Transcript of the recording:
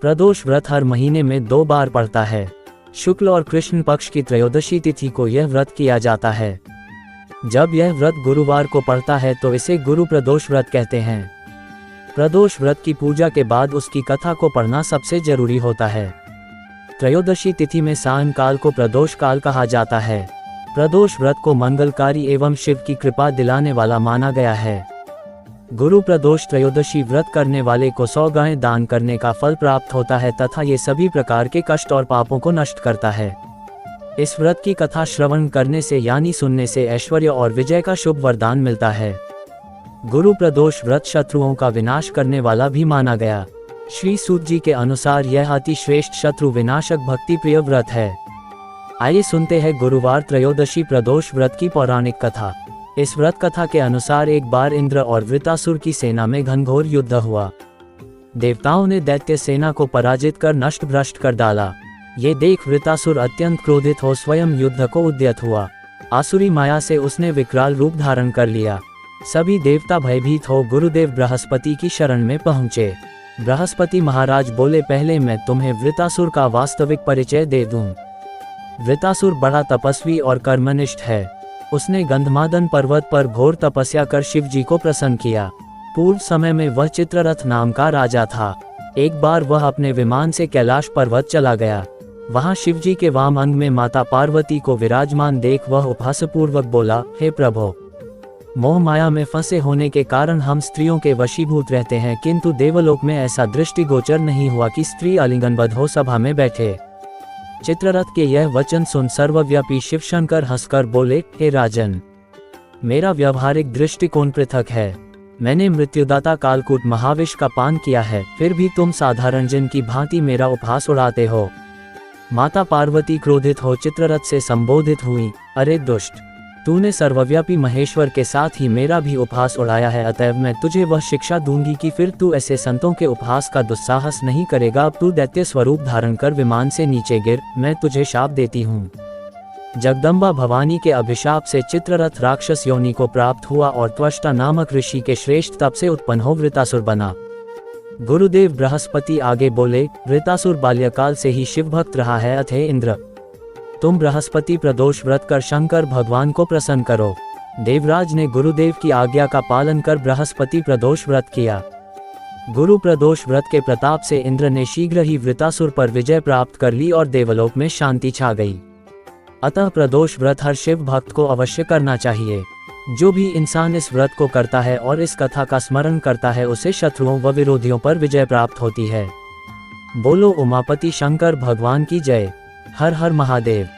प्रदोष व्रत हर महीने में 2 बार पड़ता है। शुक्ल और कृष्ण पक्ष की त्रयोदशी तिथि को यह व्रत किया जाता है। जब यह व्रत गुरुवार को पड़ता है तो इसे गुरु प्रदोष व्रत कहते हैं। प्रदोष व्रत की पूजा के बाद उसकी कथा को पढ़ना सबसे जरूरी होता है। त्रयोदशी तिथि में सायंकाल को प्रदोष काल कहा जाता है। प्रदोष व्रत को मंगलकारी एवं शिव की कृपा दिलाने वाला माना गया है। गुरु प्रदोष त्रयोदशी व्रत करने वाले को 100 गायें दान करने का फल प्राप्त होता है तथा ये सभी प्रकार के कष्ट और पापों को नष्ट करता है। इस व्रत की कथा श्रवण करने से यानी सुनने से ऐश्वर्य और विजय का शुभ वरदान मिलता है। गुरु प्रदोष व्रत शत्रुओं का विनाश करने वाला भी माना गया। श्री सूत जी के अनुसार यह अति श्रेष्ठ शत्रु विनाशक भक्ति प्रिय व्रत है। आइए सुनते हैं गुरुवार त्रयोदशी प्रदोष व्रत की पौराणिक कथा। इस व्रत कथा के अनुसार एक बार इंद्र और वृतासुर की सेना में घनघोर युद्ध हुआ। देवताओं ने दैत्य सेना को पराजित कर नष्ट भ्रष्ट कर डाला। ये देख वृतासुर अत्यंत क्रोधित हो स्वयं युद्ध को उद्यत हुआ। आसुरी माया से उसने विकराल रूप धारण कर लिया। सभी देवता भयभीत हो गुरुदेव बृहस्पति की शरण में पहुंचे। बृहस्पति महाराज बोले, पहले मैं तुम्हें वृतासुर का वास्तविक परिचय दे दूं। वृतासुर बड़ा तपस्वी और कर्मनिष्ठ है। उसने गंधमादन पर्वत पर घोर तपस्या कर शिव जी को प्रसन्न किया। पूर्व समय में वह चित्ररथ नाम का राजा था। एक बार वह अपने विमान से कैलाश पर्वत चला गया। वहां शिव जी के वाम अंग में माता पार्वती को विराजमान देख वह उपहासपूर्वक बोला, हे प्रभो, मोह माया में फंसे होने के कारण हम स्त्रियों के वशीभूत रहते हैं, किंतु देवलोक में ऐसा दृष्टिगोचर नहीं हुआ कि स्त्री आलिंगनबद्ध हो सभा में बैठे। चित्ररथ के यह वचन सुन सर्वव्यापी शिवशंकर हंसकर बोले, हे राजन, मेरा व्यवहारिक दृष्टिकोण पृथक है। मैंने मृत्युदाता कालकूट महाविष का पान किया है, फिर भी तुम साधारण जन की भांति मेरा उपहास उड़ाते हो। माता पार्वती क्रोधित हो चित्ररथ से संबोधित हुई, अरे दुष्ट, तूने सर्वव्यापी महेश्वर के साथ ही मेरा भी उपहास उड़ाया है, अतएव मैं तुझे वह शिक्षा दूंगी कि फिर तू ऐसे संतों के उपहास का दुस्साहस नहीं करेगा। अब तू दैत्य स्वरूप धारण कर विमान से नीचे गिर, मैं तुझे शाप देती हूँ। जगदम्बा भवानी के अभिशाप से चित्ररथ राक्षस योनि को प्राप्त हुआ और त्वष्टा नामक ऋषि के श्रेष्ठ तप से उत्पन्न हो वृतासुर बना। गुरुदेव बृहस्पति आगे बोले, वृतासुर बाल्यकाल से ही शिव भक्त रहा है, अथे इंद्र, तुम बृहस्पति प्रदोष व्रत कर शंकर भगवान को प्रसन्न करो। देवराज ने गुरुदेव की आज्ञा का पालन कर बृहस्पति प्रदोष व्रत किया। गुरु प्रदोष व्रत के प्रताप से इंद्र ने शीघ्र ही वृतासुर पर विजय प्राप्त कर ली और देवलोक में शांति छा गई। अतः प्रदोष व्रत हर शिव भक्त को अवश्य करना चाहिए। जो भी इंसान इस व्रत को करता है और इस कथा का स्मरण करता है, उसे शत्रुओं व विरोधियों पर विजय प्राप्त होती है। बोलो उमापति शंकर भगवान की जय। हर हर महादेव।